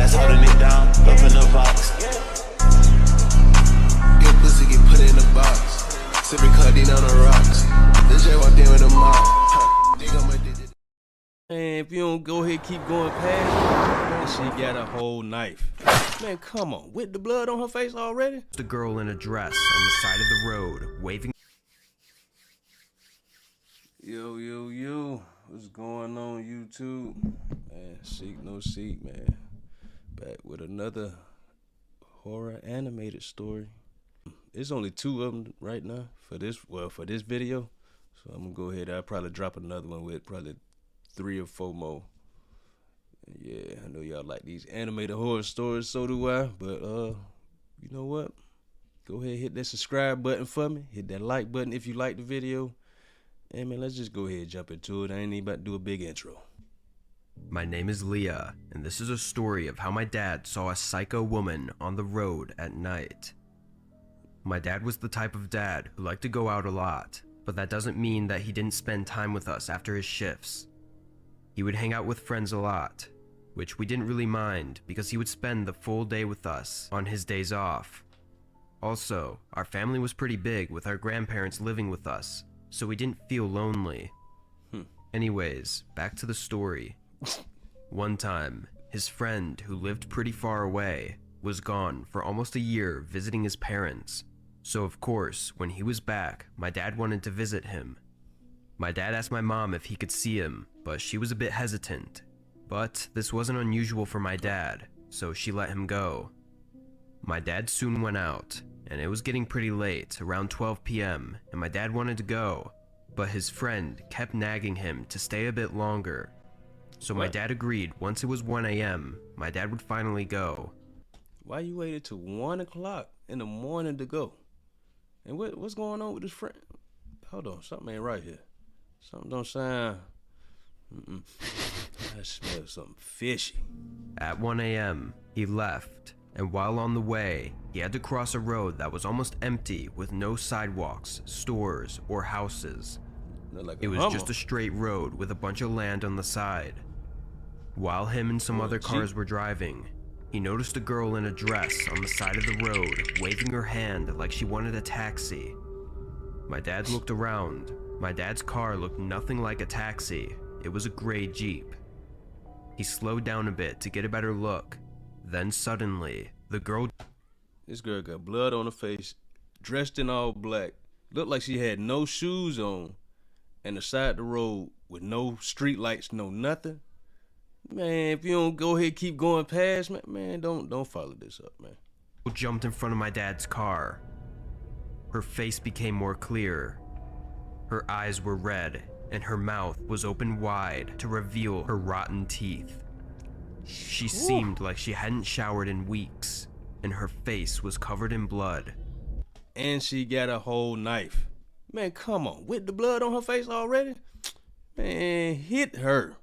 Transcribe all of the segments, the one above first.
that's holding it down, up in the box. Your pussy get put in the box. Sipping codeine on the rocks. The J walked in with a mop. Dig on my digit. Man, if you don't go ahead, keep going past, man, she got a whole knife. Man, come on, with the blood on her face already? The girl in a dress on the side of the road, waving. Yo, what's going on YouTube? Man, Seek No Seek, man. Back with another horror animated story. There's only 2 of them right now for this video. So I'm gonna go ahead, I'll probably drop another one with probably 3 or 4 more. Yeah, I know y'all like these animated horror stories, so do I. But you know what? Go ahead, hit that subscribe button for me. Hit that like button if you like the video. And man, let's just go ahead and jump into it. I ain't even about to do a big intro. My name is Leah, and this is a story of how my dad saw a psycho woman on the road at night. My dad was the type of dad who liked to go out a lot, but that doesn't mean that he didn't spend time with us after his shifts. He would hang out with friends a lot, which we didn't really mind because he would spend the full day with us on his days off. Also, our family was pretty big with our grandparents living with us, so we didn't feel lonely. Anyways, back to the story. One time, his friend, who lived pretty far away, was gone for almost a year visiting his parents. So of course, when he was back, my dad wanted to visit him. My dad asked my mom if he could see him, but she was a bit hesitant. But this wasn't unusual for my dad, so she let him go. My dad soon went out, and it was getting pretty late, around 12 p.m., and my dad wanted to go, but his friend kept nagging him to stay a bit longer. So my dad agreed once it was 1 a.m., my dad would finally go. Why you waited till 1 o'clock in the morning to go? And what's going on with his friend? Hold on, something ain't right here. Something don't sound... I smell something fishy. At 1 a.m., he left, and while on the way, he had to cross a road that was almost empty with no sidewalks, stores, or houses. Like it was just a straight road with a bunch of land on the side. While him and some other cars were driving, he noticed a girl in a dress on the side of the road, waving her hand like she wanted a taxi. My dad looked around. My dad's car looked nothing like a taxi. It was a gray Jeep. He slowed down a bit to get a better look. Then suddenly, This girl got blood on her face, dressed in all black, looked like she had no shoes on, and the side of the road with no street lights, no nothing. Man, if you don't go ahead, keep going past, man, don't follow this up, man. Jumped in front of my dad's car. Her face became more clear. Her eyes were red, and her mouth was open wide to reveal her rotten teeth. She seemed like she hadn't showered in weeks, and her face was covered in blood. And she got a whole knife. Man, come on, with the blood on her face already? Man, hit her.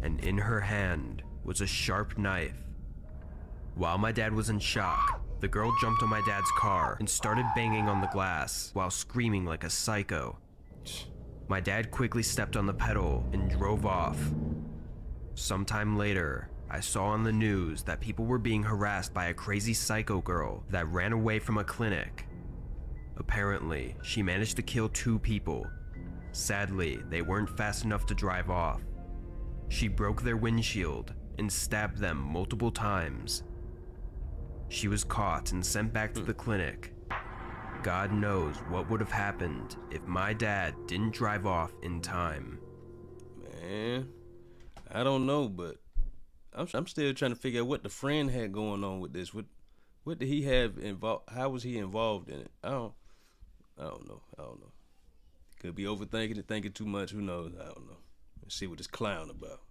And in her hand was a sharp knife. While my dad was in shock, the girl jumped on my dad's car and started banging on the glass while screaming like a psycho. My dad quickly stepped on the pedal and drove off. Sometime later, I saw on the news that people were being harassed by a crazy psycho girl that ran away from a clinic. Apparently, she managed to kill 2 people. Sadly, they weren't fast enough to drive off. She broke their windshield and stabbed them multiple times. She was caught and sent back to the clinic. God knows what would have happened if my dad didn't drive off in time. Man, I don't know, but I'm still trying to figure out what the friend had going on with this. What did he have involved? How was he involved in it? I don't know. Could be overthinking it, thinking too much. Who knows? I don't know. Let's see what this clown about.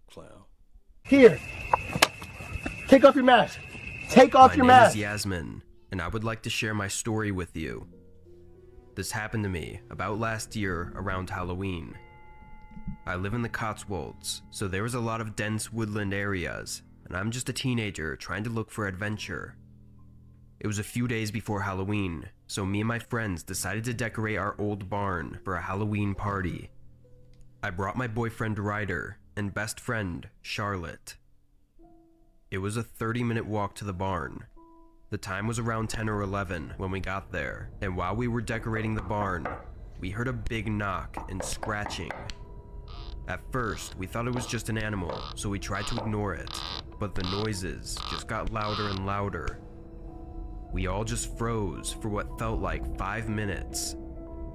Clown. Here. Take off your mask. Take off your mask. My name is Yasmin, and I would like to share my story with you. This happened to me about last year around Halloween. I live in the Cotswolds, so there was a lot of dense woodland areas, and I'm just a teenager trying to look for adventure. It was a few days before Halloween, so me and my friends decided to decorate our old barn for a Halloween party. I brought my boyfriend Ryder and best friend Charlotte. It was a 30-minute walk to the barn. The time was around 10 or 11 when we got there, and while we were decorating the barn, we heard a big knock and scratching. At first, we thought it was just an animal, so we tried to ignore it, but the noises just got louder and louder. We all just froze for what felt like 5 minutes.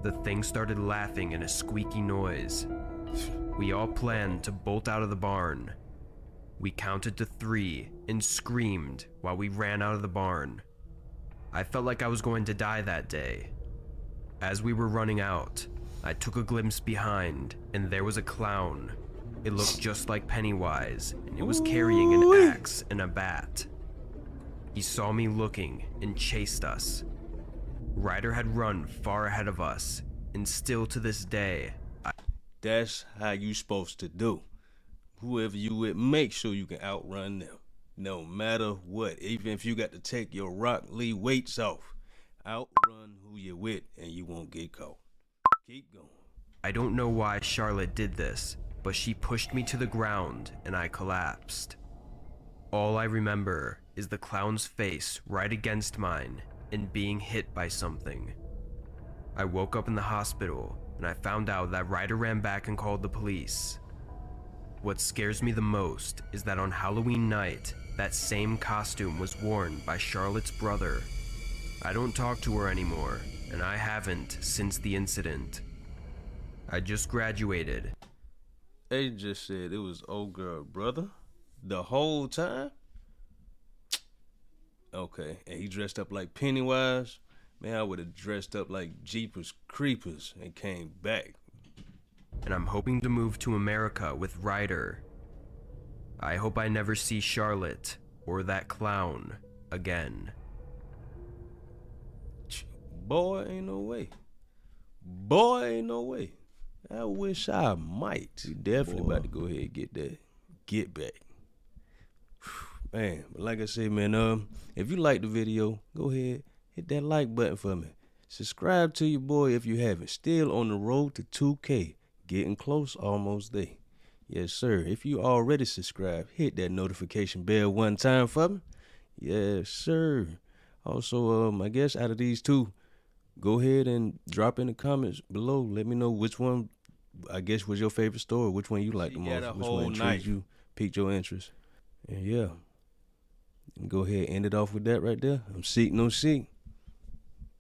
The thing started laughing in a squeaky noise. We all planned to bolt out of the barn. We counted to 3 and screamed while we ran out of the barn. I felt like I was going to die that day. As we were running out, I took a glimpse behind, and there was a clown. It looked just like Pennywise, and it was carrying an axe and a bat. He saw me looking and chased us. Ryder had run far ahead of us, and still to this day, That's how you supposed to do. Whoever you with, make sure you can outrun them. No matter what, even if you got to take your Rock Lee weights off. Outrun who you're with and you won't get caught. Keep going. I don't know why Charlotte did this, but she pushed me to the ground and I collapsed. All I remember is the clown's face right against mine and being hit by something. I woke up in the hospital and I found out that Ryder ran back and called the police. What scares me the most is that on Halloween night, that same costume was worn by Charlotte's brother. I don't talk to her anymore, and I haven't since the incident. I just graduated. They just said it was old girl brother the whole time? Okay, and he dressed up like Pennywise? Man, I would have dressed up like Jeepers Creepers and came back. And I'm hoping to move to America with Ryder. I hope I never see Charlotte or that clown again. Boy, ain't no way. Boy, ain't no way. I wish I might. We definitely about to go ahead and get that get back. Man, but like I said, man, if you like the video, go ahead, hit that like button for me. Subscribe to your boy if you haven't. Still on the road to 2K. Getting close, almost there. Yes, sir. If you already subscribed, hit that notification bell one time for me. Yes, sir. Also, I guess out of these two, go ahead and drop in the comments below. Let me know which one, I guess, was your favorite story. Which one you liked the most. Which one intrigued you, piqued your interest. And yeah, go ahead and end it off with that right there. I'm Seek No Seek.